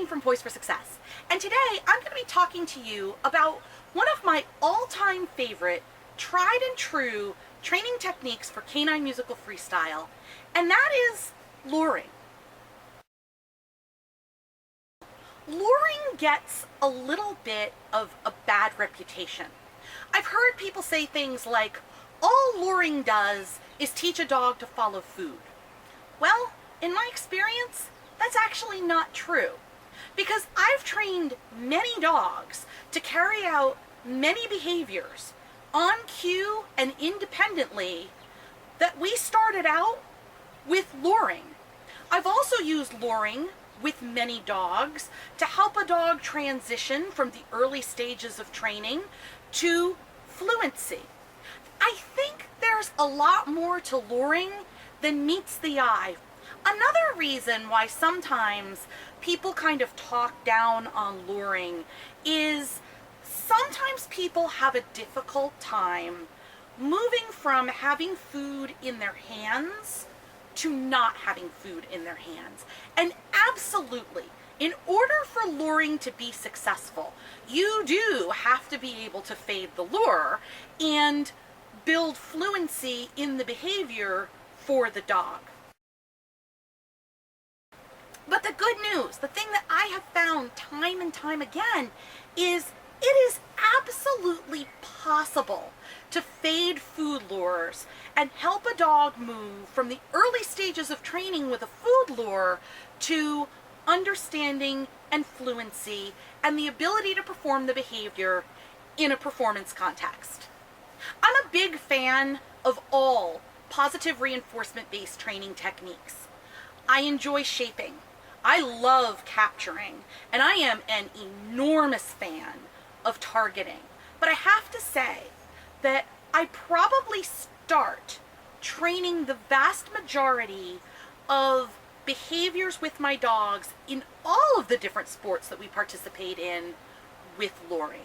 Christine from Poise for Success, and today I'm going to be talking to you about one of my all-time favorite, tried and true training techniques for canine musical freestyle, and that is luring. Luring gets a little bit of a bad reputation. I've heard people say things like, all luring does is teach a dog to follow food. Well, in my experience, that's actually not true, because I've trained many dogs to carry out many behaviors on cue and independently that we started out with luring. I've also used luring with many dogs to help a dog transition from the early stages of training to fluency. I think there's a lot more to luring than meets the eye. Another reason why sometimes people kind of talk down on luring is sometimes people have a difficult time moving from having food in their hands to not having food in their hands. And absolutely, in order for luring to be successful, you do have to be able to fade the lure and build fluency in the behavior for the dog. But the good news, the thing that I have found time and time again, is it is absolutely possible to fade food lures and help a dog move from the early stages of training with a food lure to understanding and fluency and the ability to perform the behavior in a performance context. I'm a big fan of all positive reinforcement-based training techniques. I enjoy shaping. I love capturing, and I am an enormous fan of targeting. But I have to say that I probably start training the vast majority of behaviors with my dogs in all of the different sports that we participate in with luring.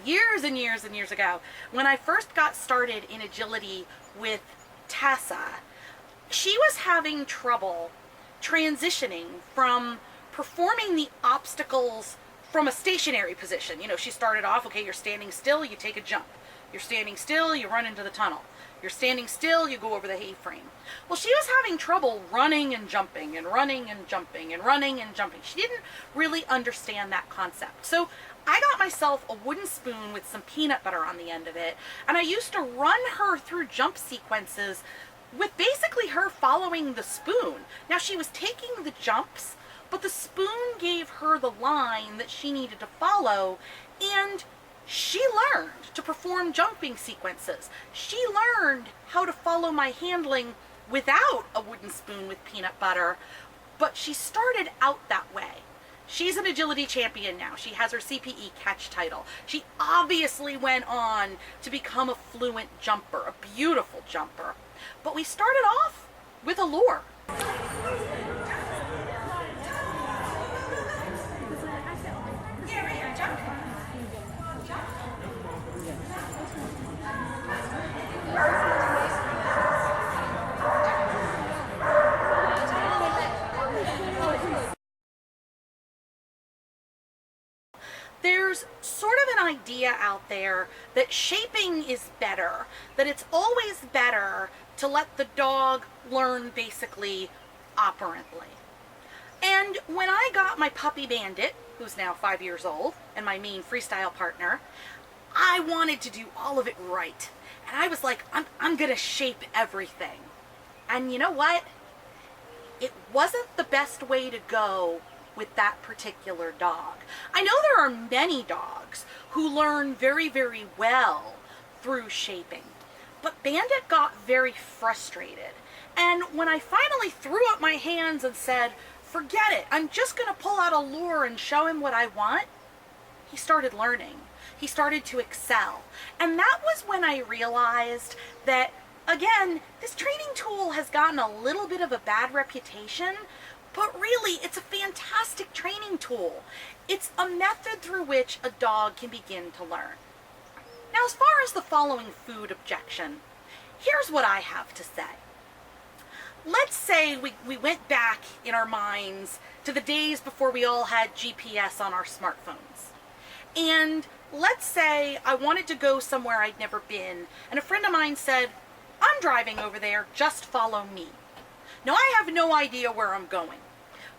Years and years and years ago, when I first got started in agility with Tessa, she was having trouble transitioning from performing the obstacles from a stationary position. You know, she started off, okay, you're standing still, you take a jump. You're standing still, you run into the tunnel. You're standing still, you go over the hay-frame. Well, she was having trouble running and jumping and running and jumping and running and jumping. She didn't really understand that concept. So I got myself a wooden spoon with some peanut butter on the end of it, and I used to run her through jump sequences with basically her following the spoon. Now, she was taking the jumps, but the spoon gave her the line that she needed to follow, and she learned to perform jumping sequences. She learned how to follow my handling without a wooden spoon with peanut butter, but she started out that way. She's an agility champion now. She has her CPE catch title. She obviously went on to become a fluent jumper, a beautiful jumper. But we started off with a lure. There's sort of an idea out there that shaping is better, that it's always better to let the dog learn basically operantly. And when I got my puppy Bandit, who's now 5 years old, and my main freestyle partner, I wanted to do all of it right. And I was like, I'm gonna shape everything. And you know what? It wasn't the best way to go with that particular dog. I know there are many dogs who learn very, very well through shaping, but Bandit got very frustrated. And when I finally threw up my hands and said, forget it, I'm just gonna pull out a lure and show him what I want, he started learning. He started to excel. And that was when I realized that, again, this training tool has gotten a little bit of a bad reputation, but really, it's a fantastic training tool. It's a method through which a dog can begin to learn. Now, as far as the following food objection, here's what I have to say. let's say we went back in our minds to the days before we all had GPS on our smartphones. And let's say I wanted to go somewhere I'd never been, and a friend of mine said, I'm driving over there, just follow me. Now I have no idea where I'm going,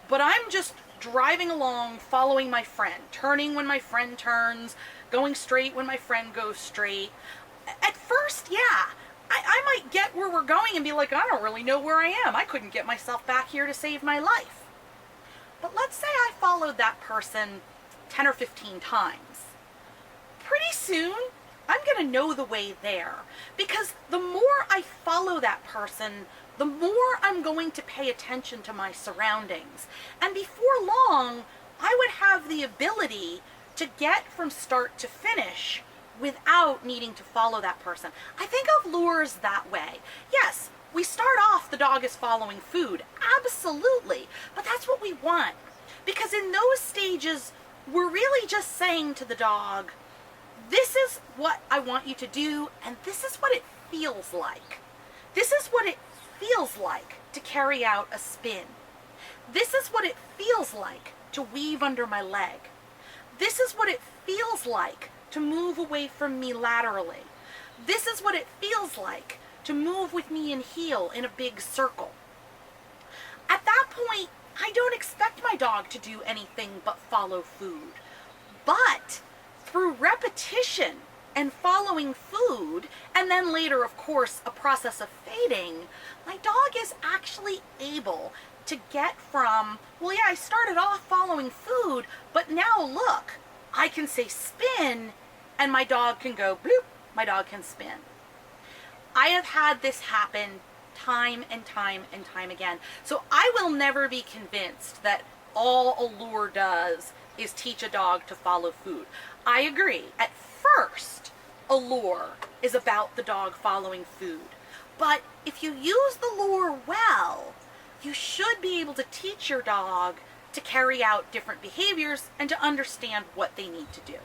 but I'm just driving along, following my friend, turning when my friend turns, going straight when my friend goes straight. At first, yeah, I might get where we're going and be like, I don't really know where I am. I couldn't get myself back here to save my life. But let's say I followed that person 10 or 15 times. Pretty soon, I'm going to know the way there, because the more I follow that person, the more I'm going to pay attention to my surroundings. And before long, I would have the ability to get from start to finish without needing to follow that person. I think of lures that way. Yes, we start off the dog is following food, absolutely, but that's what we want. Because in those stages, we're really just saying to the dog, this is what I want you to do, and this is what it feels like. This is what it feels like to carry out a spin. This is what it feels like to weave under my leg. This is what it feels like to move away from me laterally. This is what it feels like to move with me in heel in a big circle. At that point, I don't expect my dog to do anything but follow food. But through repetition and following food, and then later, of course, a process of fading, my dog is actually able to get from, well, yeah, I started off following food, but now look, I can say spin, and my dog can go bloop, my dog can spin. I have had this happen time and time and time again. So I will never be convinced that all a lure does is teach a dog to follow food. I agree. At first, a lure is about the dog following food. But if you use the lure well, you should be able to teach your dog to carry out different behaviors and to understand what they need to do.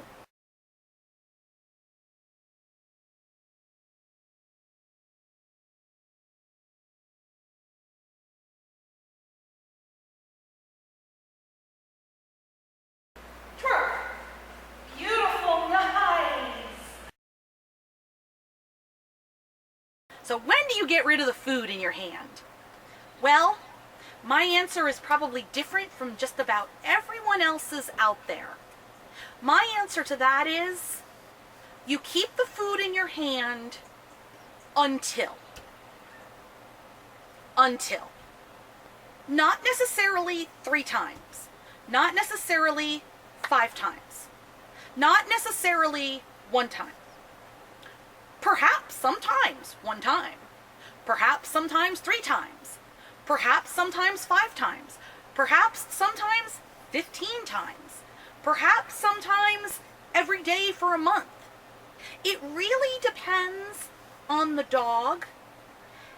Beautiful, nice. So when do you get rid of the food in your hand? Well, my answer is probably different from just about everyone else's out there. My answer to that is, you keep the food in your hand until. Not necessarily 3 times. Not necessarily 5 times. Not necessarily 1 time. Perhaps sometimes 1 time. Perhaps sometimes 3 times. Perhaps sometimes 5 times. Perhaps sometimes 15 times. Perhaps sometimes every day for a month. It really depends on the dog,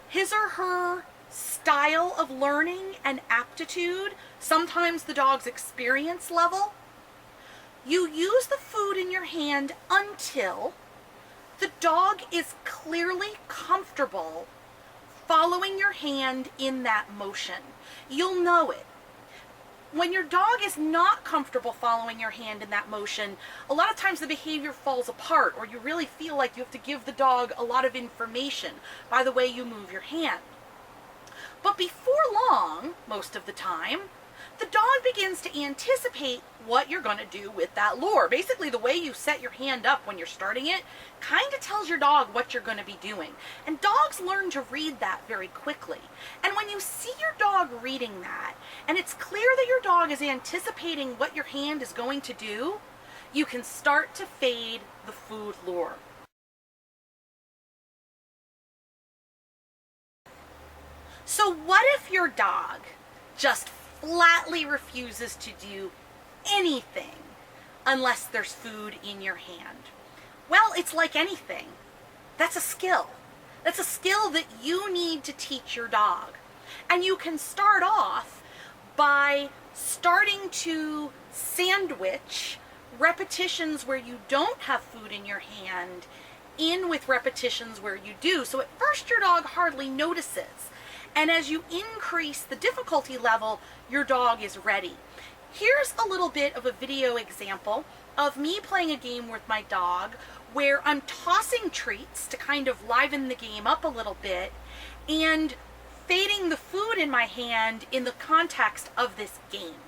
his or her style of learning and aptitude, sometimes the dog's experience level. You use the food in your hand until the dog is clearly comfortable following your hand in that motion. You'll know it. When your dog is not comfortable following your hand in that motion, a lot of times the behavior falls apart, or you really feel like you have to give the dog a lot of information by the way you move your hand. But before long, most of the time, the dog begins to anticipate what you're going to do with that lure. Basically, the way you set your hand up when you're starting it kind of tells your dog what you're going to be doing. And dogs learn to read that very quickly. And when you see your dog reading that, and it's clear that your dog is anticipating what your hand is going to do, you can start to fade the food lure. So what if your dog just flatly refuses to do anything unless there's food in your hand? Well, it's like anything. That's a skill. That's a skill that you need to teach your dog. And you can start off by starting to sandwich repetitions where you don't have food in your hand in with repetitions where you do. So at first your dog hardly notices. And as you increase the difficulty level, your dog is ready. Here's a little bit of a video example of me playing a game with my dog where I'm tossing treats to kind of liven the game up a little bit and fading the food in my hand in the context of this game.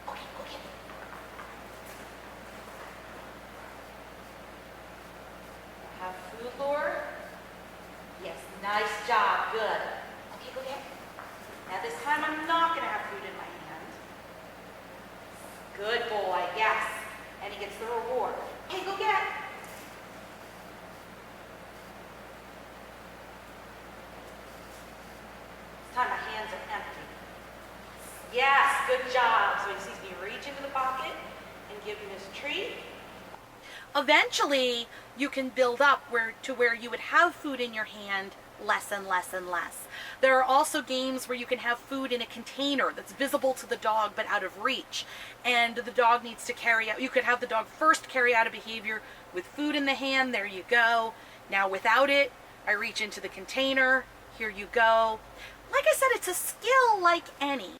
Okay, go get it. Have food, Lord? Yes, nice job, good. Okay, go get it. Now this time I'm not going to have food in my hand. Good boy, yes. And he gets the reward. Okay, go get it. This time my hands are empty. Yes, good job. So he sees me reach into the pocket and give him his treat. Eventually, you can build up to where you would have food in your hand less and less and less. There are also games where you can have food in a container that's visible to the dog but out of reach, and the dog needs to carry out, you could have the dog first carry out a behavior with food in the hand, there you go. Now without it, I reach into the container, here you go. Like I said, it's a skill like any.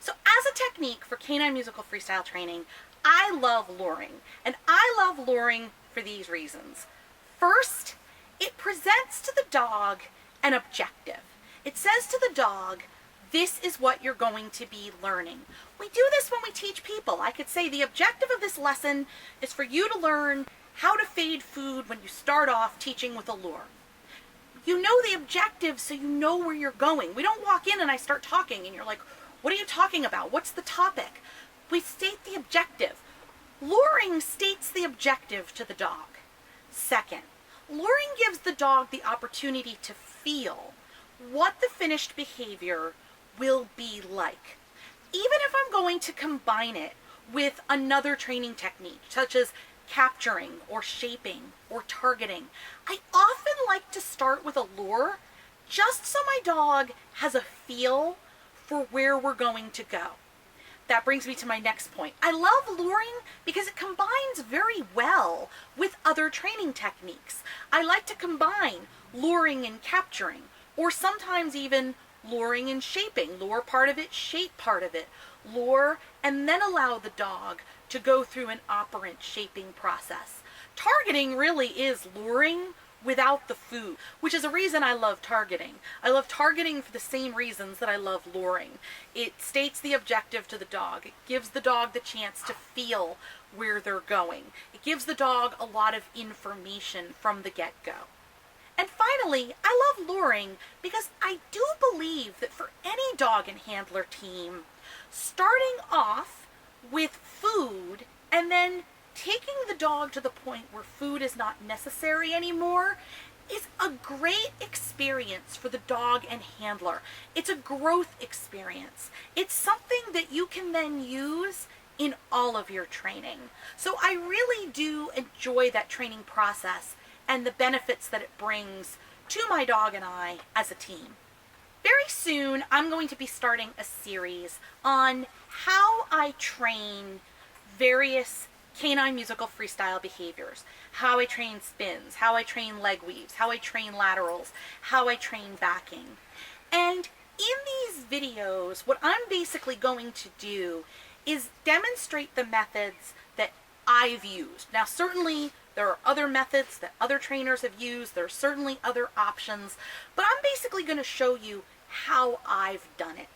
So as a technique for canine musical freestyle training, I love luring, and I love luring for these reasons. First, it presents to the dog an objective. It says to the dog, this is what you're going to be learning. We do this when we teach people. I could say the objective of this lesson is for you to learn how to fade food when you start off teaching with a lure. You know the objective so you know where you're going. We don't walk in and I start talking and you're like, what are you talking about? What's the topic? We state the objective. Luring states the objective to the dog. Second, luring gives the dog the opportunity to feel what the finished behavior will be like. Even if I'm going to combine it with another training technique, such as capturing or shaping or targeting, I often like to start with a lure just so my dog has a feel for where we're going to go. That brings me to my next point. I love luring because it combines very well with other training techniques. I like to combine luring and capturing, or sometimes even luring and shaping. Lure part of it, shape part of it. Lure and then allow the dog to go through an operant shaping process. Targeting really is luring without the food, which is a reason I love targeting. I love targeting for the same reasons that I love luring. It states the objective to the dog. It gives the dog the chance to feel where they're going. It gives the dog a lot of information from the get-go. And finally, I love luring because I do believe that for any dog and handler team, starting off with food and then taking the dog to the point where food is not necessary anymore is a great experience for the dog and handler. It's a growth experience. It's something that you can then use in all of your training. So I really do enjoy that training process and the benefits that it brings to my dog and I as a team. Very soon, I'm going to be starting a series on how I train various canine musical freestyle behaviors, how I train spins, how I train leg weaves, how I train laterals, how I train backing. And in these videos, what I'm basically going to do is demonstrate the methods that I've used. Now, certainly there are other methods that other trainers have used. There are certainly other options, but I'm basically going to show you how I've done it.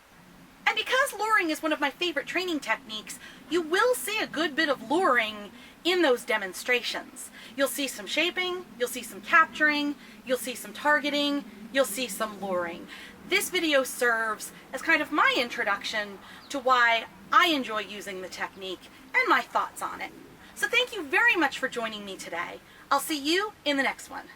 And because luring is one of my favorite training techniques, you will see a good bit of luring in those demonstrations. You'll see some shaping, you'll see some capturing, you'll see some targeting, you'll see some luring. This video serves as kind of my introduction to why I enjoy using the technique and my thoughts on it. So thank you very much for joining me today. I'll see you in the next one.